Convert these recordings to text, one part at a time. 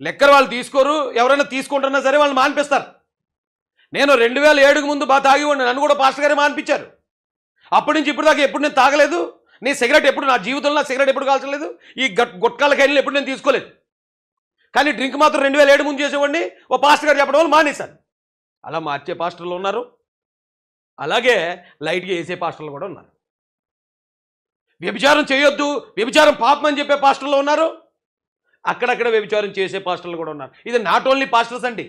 Liquor వాళ్ళు తీసుకోరు, ఎవరైనా తీసుకుంటున్నా సరే వాళ్ళు మానిపిస్తారు. నేను 2007కు ముందు బాగా తాగివ్వండి, నన్ను కూడా పాస్టర్ గారే మానిపించారు. అప్పటి నుంచి ఇప్పుడు దాకా ఎప్పుడు నేను తాగలేదు. నీ సిగరెట్ ఎప్పుడు నా జీవితంలో సిగరెట్ ఎప్పుడు కాల్చలేదు. ఈ గుట్కాల ఖైలీలు ఎప్పుడు నేను తీసుకోలేదు. కానీ డ్రింక్ మాత్రం 2007 ముందు చేసేవాడిని. ఓ పాస్టర్ గారు చెప్పడం వల్ల మానేశాను. అలా మార్చే పాస్టర్లు ఉన్నారు, అలాగే లైట్గా వేసే పాస్టర్లు కూడా ఉన్నారు. వ్యభిచారం చేయొద్దు, వ్యభిచారం పాపం అని చెప్పే పాస్టర్లు ఉన్నారు, అక్కడక్కడ వ్యభిచారం చేసే పాస్టర్లు కూడా ఉన్నారు. ఇది నాట్ ఓన్లీ పాస్టర్స్ అండి,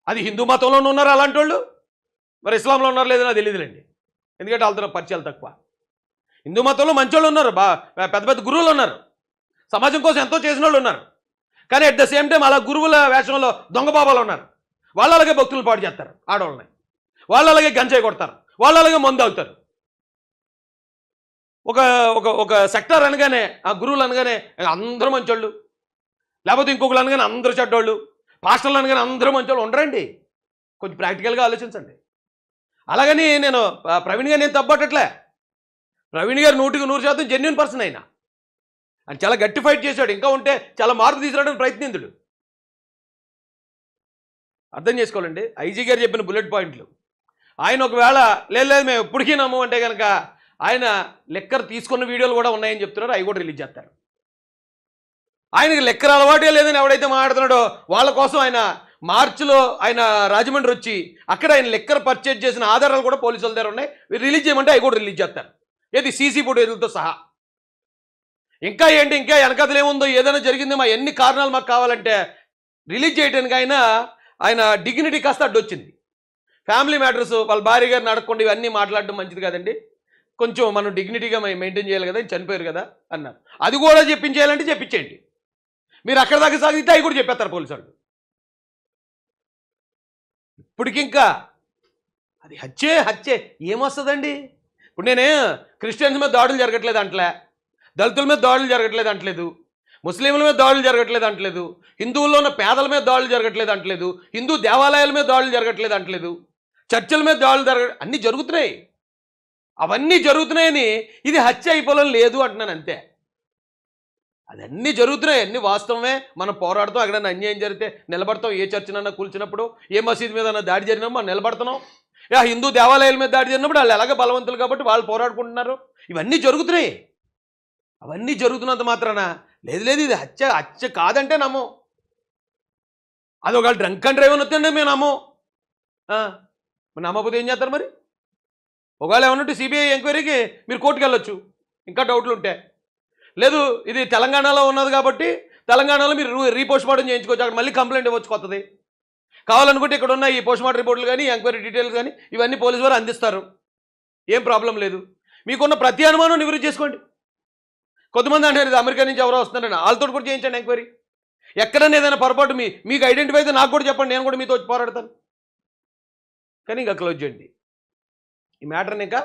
అది హిందూ మతంలోనూ ఉన్నారు అలాంటి వాళ్ళు, మరి ఇస్లాంలో ఉన్నారు లేదో నాకు తెలియదులేండి, ఎందుకంటే వాళ్ళతో పరిచయాలు తక్కువ. హిందూ మతంలో మంచోళ్ళు ఉన్నారు, పెద్ద పెద్ద గురువులు ఉన్నారు, సమాజం కోసం ఎంతో చేసిన వాళ్ళు ఉన్నారు. కానీ అట్ ద సేమ్ టైం అలా గురువుల వేషంలో దొంగ బాబాలు ఉన్నారు. వాళ్ళు అలాగే భక్తులు పాటు చేస్తారు ఆడవాళ్ళని, వాళ్ళు అలాగే గంజాయి కొడతారు, వాళ్ళు అలాగే మందు అవుతారు. ఒక ఒక ఒక సెక్టర్ అనగానే, ఆ గురువులు అనగానే అందరూ మంచోళ్ళు, లేకపోతే ఇంకొకరు అనగానే అందరూ చెడ్డోళ్ళు, పాస్టర్లు అనగానే అందరూ మంచోళ్ళు ఉండరండి. కొంచెం ప్రాక్టికల్గా ఆలోచించండి. అలాగని నేను ప్రవీణ్ గారు నేను తప్పట్టట్లే. ప్రవీణ్ గారు 100% జెన్యున్ పర్సన్ అయినా, ఆయన చాలా గట్టి ఫైట్ చేశాడు. ఇంకా ఉంటే చాలా మార్పు తీసుకురావడానికి ప్రయత్నించుడు. అర్థం చేసుకోవాలండి. ఐజీ గారు చెప్పిన బుల్లెట్ పాయింట్లు ఆయన ఒకవేళ లేదు మేము ఎప్పటికీ నమ్ము అంటే కనుక ఆయన లెక్కర్ తీసుకున్న వీడియోలు కూడా ఉన్నాయని చెప్తున్నారు, అవి కూడా రిలీజ్ చేస్తారు. ఆయనకి లెక్కర్ అలవాటే లేదని ఎవడైతే మాట్లాడుతున్నాడో వాళ్ళ కోసం ఆయన మార్చిలో ఆయన రాజమండ్రి వచ్చి అక్కడ ఆయన లెక్కర్ పర్చేజ్ చేసిన ఆధారాలు కూడా పోలీసుల దగ్గర ఉన్నాయి, రిలీజ్ చేయమంటే అవి కూడా రిలీజ్ చేస్తారు, ఏది సీసీ ఫుటేజ్లతో సహా. ఇంకా ఏంటి, ఇంకా వెనకథలు ఏముందో, ఏదైనా జరిగిందేమో, ఎన్ని కారణాలు మాకు కావాలంటే రిలీజ్ చేయడానికి ఆయన డిగ్నిటీ కాస్త అడ్డొచ్చింది. ఫ్యామిలీ మ్యాటర్స్ వాళ్ళ భార్య గారిని అడగకుండా ఇవన్నీ మాట్లాడడం మంచిది కదండి, కొంచెం మనం డిగ్నిటీగా మెయింటైన్ చేయాలి కదా, చనిపోయారు కదా అన్నారు. అది కూడా చెప్పించేయాలంటే చెప్పించేయండి. మీరు అక్కడ దాకా సాగితే అవి కూడా చెప్పేస్తారు పోలీసు వాళ్ళు. ఇప్పటికింకా అది హత్యే ఏమొస్తుందండి. ఇప్పుడు నేనే క్రిస్టియన్స్ మీద దాడులు జరగట్లేదు అంటలే, దళితుల మీద దాడులు జరగట్లేదు అంటలేదు, ముస్లింల మీద దాడులు జరగట్లేదు అంటలేదు, హిందువుల్లో ఉన్న పేదల మీద దాడులు జరగట్లేదు అంటలేదు, హిందూ దేవాలయాల మీద దాడులు జరగట్లేదు అంటలేదు, చర్చల మీద దాడులు అన్నీ జరుగుతున్నాయి. అవన్నీ జరుగుతున్నాయని ఇది హత్య అయిపోవడం లేదు అంటున్నాను అంతే. అదన్నీ జరుగుతున్నాయి, అన్నీ వాస్తవమే. మనం పోరాడతాం, ఎక్కడైనా అన్యాయం జరిగితే నిలబడతాం, ఏ చర్చనన్నా కూల్చినప్పుడు, ఏ మసీదు మీద దాడి జరిగినప్పుడు మనం నిలబడుతున్నాం. హిందూ దేవాలయాల మీద దాడి జరిగినప్పుడు వాళ్ళు ఎలాగ బలవంతులు కాబట్టి వాళ్ళు పోరాడుకుంటున్నారు. ఇవన్నీ జరుగుతున్నాయి. అవన్నీ జరుగుతున్నంత మాత్రాన లేదు ఇది హత్య కాదంటే నమ్మం. అది ఒక డ్రంక్ అండ్ డ్రైవ్ అని వస్తుండే మేము నమ్మం. నమ్మకపోతే ఏం చేస్తారు మరి? ఒకవేళ ఏమన్నట్టు సిబిఐ ఎంక్వైరీకి మీరు కోర్టుకు వెళ్ళొచ్చు ఇంకా డౌట్లు ఉంటే. లేదు ఇది తెలంగాణలో ఉన్నది కాబట్టి తెలంగాణలో మీరు రీపోస్ట్ మార్టం చేయించుకోవచ్చు, అక్కడ మళ్ళీ కంప్లైంట్ ఇవ్వచ్చు కొత్తది. కావాలనుకుంటే ఇక్కడ ఉన్న ఈ పోస్ట్ మార్టం రిపోర్ట్లు కానీ ఎంక్వైరీ డీటెయిల్స్ కానీ ఇవన్నీ పోలీసు వారు అందిస్తారు, ఏం ప్రాబ్లం లేదు. మీకున్న ప్రతి అనుమానం నివృత్తి చేసుకోండి. కొంతమంది అంటారు ఇది అమెరికా నుంచి ఎవరో వస్తున్నారని, వాళ్ళతో కూడా చేయించండి ఎంక్వైరీ. ఎక్కడైనా ఏదైనా పొరపాటు మీకు ఐడెంటిఫై అయితే నాకు కూడా చెప్పండి, నేను కూడా మీతో వచ్చి పోరాడతాను. కానీ ఇంకా క్లోజ్ చేయండి ఈ మ్యాటర్ని, ఇంకా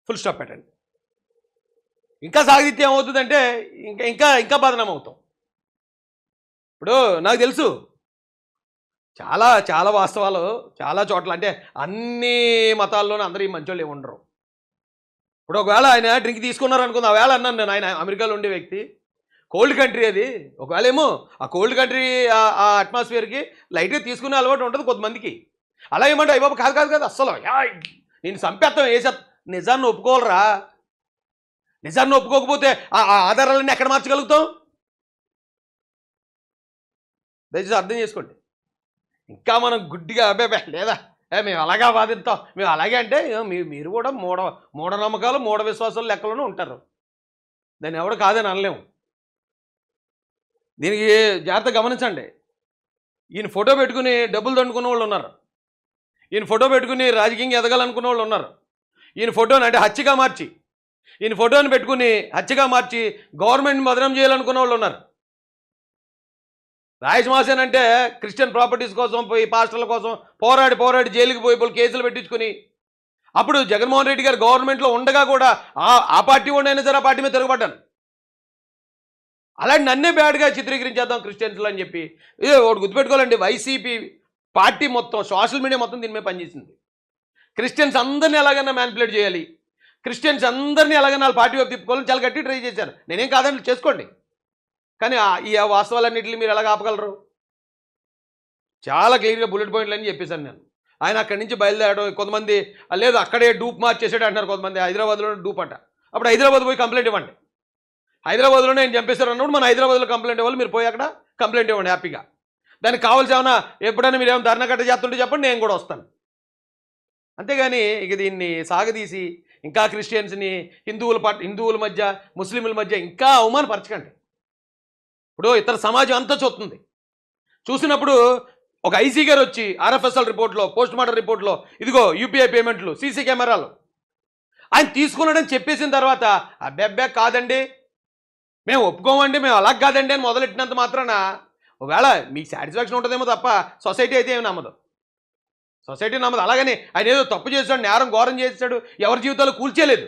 ఫుల్ స్టాప్ పెట్టండి. ఇంకా సాగితే ఏమవుతుందంటే ఇంకా ఇంకా బదనాం అవుతాం. ఇప్పుడు నాకు తెలుసు చాలా చాలా వాస్తవాలు చాలా చోట్ల, అంటే అన్ని మతాల్లోనూ అందరూ ఈ మంచోళ్ళు ఏమి ఉండరు. ఇప్పుడు ఒకవేళ ఆయన డ్రింక్ తీసుకున్నారు అనుకుంది, ఆ వేళ అన్నాను నేను, ఆయన అమెరికాలో ఉండే వ్యక్తి, కోల్డ్ కంట్రీ అది, ఒకవేళ ఏమో ఆ కోల్డ్ కంట్రీ ఆ అట్మాస్ఫియర్కి లైట్గా తీసుకునే అలవాటు ఉంటుంది కొంతమందికి. అలా ఏమంటే అయ్య బాబు కాదు అస్సలు నేను చంపేస్తాం నిజాన్ని ఒప్పుకోవాలరా. నిజాన్ని ఒప్పుకోకపోతే ఆ ఆధారాలన్నీ ఎక్కడ మార్చగలుగుతాం? దయచేసి అర్థం చేసుకోండి. ఇంకా మనం గుడ్డిగా అబ్బాయి లేదా మేము అలాగా వాదిస్తాం, మేము అలాగే అంటే మీరు కూడా మూఢనమ్మకాలు మూఢ విశ్వాసాలు లెక్కలోనే ఉంటారు. దాన్ని ఎవడు కాదని అనలేము. దీనికి జాగ్రత్త గమనించండి. ఈయన ఫోటో పెట్టుకుని డబ్బులు దండుకున్న వాళ్ళు ఉన్నారు, ఈయన ఫోటో పెట్టుకుని రాజకీయంగా ఎదగాలనుకున్న వాళ్ళు ఉన్నారు, ఈయన ఫోటోని అంటే హత్యగా మార్చి ఈయన ఫోటోని పెట్టుకుని హత్యగా మార్చి గవర్నమెంట్ బదనం చేయాలనుకున్న వాళ్ళు ఉన్నారు. రాయసమాసేన్ అంటే క్రిస్టియన్ ప్రాపర్టీస్ కోసం పోయి పాస్టర్ల కోసం పోరాడి జైలుకి పోయి కేసులు పెట్టించుకుని, అప్పుడు జగన్మోహన్ రెడ్డి గారు గవర్నమెంట్లో ఉండగా కూడా ఆ పార్టీ ఉండైనా సరే ఆ పార్టీ మీద తిరగబడ్డాను. అలాంటి నన్నే బ్యాడ్గా చిత్రీకరించేద్దాం క్రిస్టియన్స్లో అని చెప్పి ఒకటి గుర్తుపెట్టుకోవాలండి. వైసీపీ పార్టీ మొత్తం సోషల్ మీడియా మొత్తం దీని మీద పనిచేసింది. క్రిస్టియన్స్ అందరినీ ఎలాగైనా మ్యానిపులేట్ చేయాలి, క్రిస్టియన్స్ అందరినీ ఎలాగైనా వాళ్ళ పార్టీ వైపు తిప్పుకోవాలని చాలా గట్టి ట్రై చేశారు. నేనేం కాదండి, చేసుకోండి. కానీ ఈ వాస్తవాలన్నింటినీ మీరు ఎలాగ ఆపగలరు? చాలా క్లియర్గా బుల్లెట్ పాయింట్లు అని చెప్పేశాను నేను. ఆయన అక్కడి నుంచి బయలుదేరడం, కొంతమంది లేదు అక్కడే డూప్ మార్చేసాడు అంటున్నారు కొంతమంది, హైదరాబాద్లోనే డూప్ అంట. అప్పుడు హైదరాబాద్ పోయి కంప్లైంట్ ఇవ్వండి. హైదరాబాద్లోనే నేను చంపేశారు అన్నప్పుడు మన హైదరాబాద్లో కంప్లైంట్ ఇవ్వాలి, మీరు పోయి అక్కడ కంప్లైంట్ ఇవ్వండి హ్యాపీగా. దానికి కావాల్సి ఏమైనా ఎప్పుడైనా మీరు ఏమైనా ధర్నా కట్ట చేస్తుంటే చెప్పండి, నేను కూడా వస్తాను. అంతేగాని ఇక దీన్ని సాగదీసి ఇంకా క్రిస్టియన్స్ని హిందువుల మధ్య ముస్లింల మధ్య ఇంకా అవమానపరచకండి. ఇప్పుడు ఇతర సమాజం అంతా చూస్తుంది. చూసినప్పుడు ఒక ఐసీ గారు వచ్చి ఆర్ఎఫ్ఎస్ఎల్ రిపోర్ట్లో, పోస్ట్ మార్టం రిపోర్ట్లో, ఇదిగో యూపీఐ పేమెంట్లు, సీసీ కెమెరాలు ఆయన తీసుకున్నాడని చెప్పేసిన తర్వాత అబ్బెబ్బే కాదండి, మేము ఒప్పుకోమండి, మేము అలా కాదండి అని మొదలెట్టినంత మాత్రాన ఒకవేళ మీకు సాటిస్ఫాక్షన్ ఉంటుందేమో తప్ప సొసైటీ అయితే ఏమి నమ్మదు. సొసైటీ నమ్మదు. అలాగని ఆయన ఏదో తప్పు చేశాడు, నేరం ఘోరం చేశాడు, ఎవరి జీవితాలు కూల్చేయలేదు.